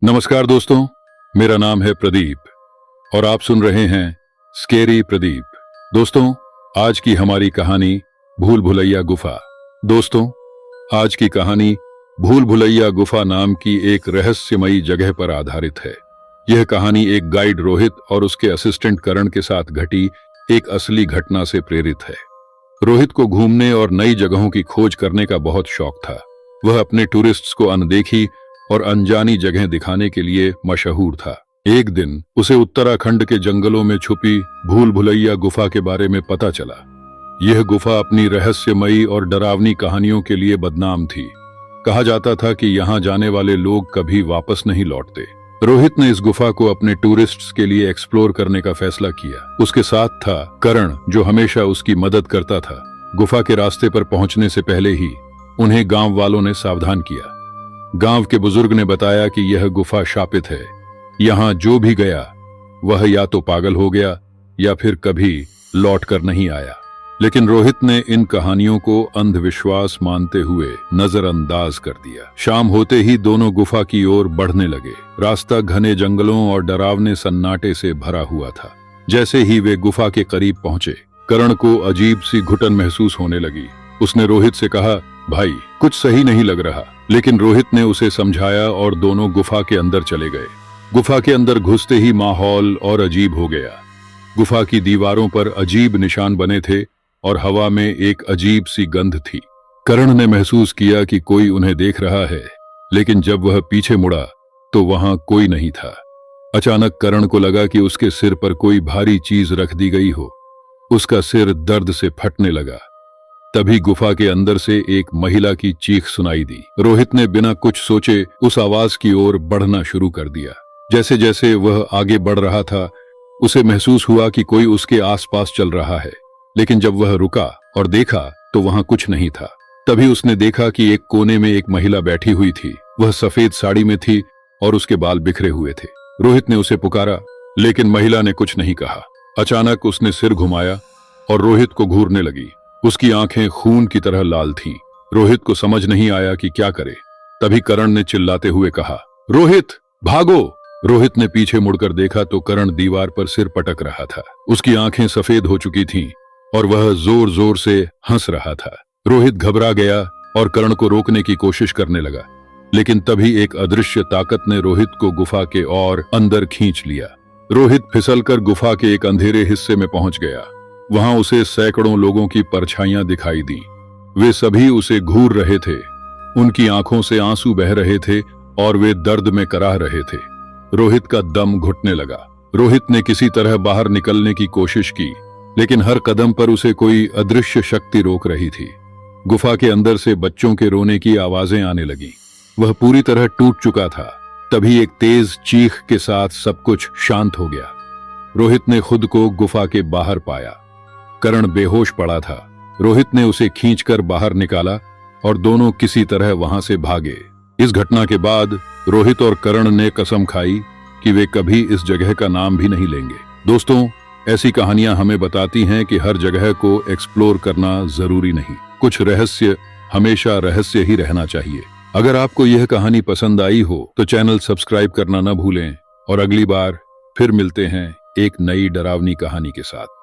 नमस्कार दोस्तों, मेरा नाम है प्रदीप और आप सुन रहे हैं स्केरी प्रदीप। दोस्तों, आज की हमारी कहानी भूल भुलैया गुफा। दोस्तों, आज की कहानी भूल भुलैया गुफा नाम की एक रहस्यमयी जगह पर आधारित है। यह कहानी एक गाइड रोहित और उसके असिस्टेंट करण के साथ घटी एक असली घटना से प्रेरित है। रोहित को घूमने और नई जगहों की खोज करने का बहुत शौक था। वह अपने टूरिस्ट्स को अनदेखी और अनजानी जगह दिखाने के लिए मशहूर था। एक दिन उसे उत्तराखंड के जंगलों में छुपी भूल भुलैया गुफा के बारे में पता चला। यह गुफा अपनी रहस्यमयी और डरावनी कहानियों के लिए बदनाम थी। कहा जाता था कि यहाँ जाने वाले लोग कभी वापस नहीं लौटते। रोहित ने इस गुफा को अपने टूरिस्ट्स के लिए एक्सप्लोर करने का फैसला किया। उसके साथ था करण, जो हमेशा उसकी मदद करता था। गुफा के रास्ते पर पहुंचने से पहले ही उन्हें गांव वालों ने सावधान किया। गांव के बुजुर्ग ने बताया कि यह गुफा शापित है। यहाँ जो भी गया वह या तो पागल हो गया या फिर कभी लौट कर नहीं आया। लेकिन रोहित ने इन कहानियों को अंधविश्वास मानते हुए नजरअंदाज कर दिया। शाम होते ही दोनों गुफा की ओर बढ़ने लगे। रास्ता घने जंगलों और डरावने सन्नाटे से भरा हुआ था। जैसे ही वे गुफा के करीब पहुंचे, करण को अजीब सी घुटन महसूस होने लगी। उसने रोहित से कहा, भाई, कुछ सही नहीं लग रहा। लेकिन रोहित ने उसे समझाया और दोनों गुफा के अंदर चले गए। गुफा के अंदर घुसते ही माहौल और अजीब हो गया। गुफा की दीवारों पर अजीब निशान बने थे और हवा में एक अजीब सी गंध थी। करण ने महसूस किया कि कोई उन्हें देख रहा है, लेकिन जब वह पीछे मुड़ा तो वहां कोई नहीं था। अचानक करण को लगा कि उसके सिर पर कोई भारी चीज रख दी गई हो। उसका सिर दर्द से फटने लगा। तभी गुफा के अंदर से एक महिला की चीख सुनाई दी। रोहित ने बिना कुछ सोचे उस आवाज की ओर बढ़ना शुरू कर दिया। जैसे जैसे वह आगे बढ़ रहा था, उसे महसूस हुआ कि कोई उसके आसपास चल रहा है। लेकिन जब वह रुका और देखा तो वहां कुछ नहीं था। तभी उसने देखा कि एक कोने में एक महिला बैठी हुई थी। वह सफेद साड़ी में थी और उसके बाल बिखरे हुए थे। रोहित ने उसे पुकारा, लेकिन महिला ने कुछ नहीं कहा। अचानक उसने सिर घुमाया और रोहित को घूरने लगी। उसकी आंखें खून की तरह लाल थीं। रोहित को समझ नहीं आया कि क्या करे। तभी करण ने चिल्लाते हुए कहा, रोहित, भागो! रोहित ने पीछे मुड़कर देखा तो करण दीवार पर सिर पटक रहा था। उसकी आंखें सफेद हो चुकी थीं और वह जोर जोर से हंस रहा था। रोहित घबरा गया और करण को रोकने की कोशिश करने लगा। लेकिन तभी एक अदृश्य ताकत ने रोहित को गुफा के और अंदर खींच लिया। रोहित फिसलकर गुफा के एक अंधेरे हिस्से में पहुंच गया। वहां उसे सैकड़ों लोगों की परछाइयां दिखाई दी। वे सभी उसे घूर रहे थे। उनकी आंखों से आंसू बह रहे थे और वे दर्द में कराह रहे थे। रोहित का दम घुटने लगा। रोहित ने किसी तरह बाहर निकलने की कोशिश की, लेकिन हर कदम पर उसे कोई अदृश्य शक्ति रोक रही थी। गुफा के अंदर से बच्चों के रोने की आवाजें आने लगी। वह पूरी तरह टूट चुका था। तभी एक तेज चीख के साथ सब कुछ शांत हो गया। रोहित ने खुद को गुफा के बाहर पाया। करण बेहोश पड़ा था। रोहित ने उसे खींचकर बाहर निकाला और दोनों किसी तरह वहां से भागे। इस घटना के बाद रोहित और करण ने कसम खाई कि वे कभी इस जगह का नाम भी नहीं लेंगे। दोस्तों, ऐसी कहानियां हमें बताती हैं कि हर जगह को एक्सप्लोर करना जरूरी नहीं। कुछ रहस्य हमेशा रहस्य ही रहना चाहिए। अगर आपको यह कहानी पसंद आई हो तो चैनल सब्सक्राइब करना न भूलें और अगली बार फिर मिलते हैं एक नई डरावनी कहानी के साथ।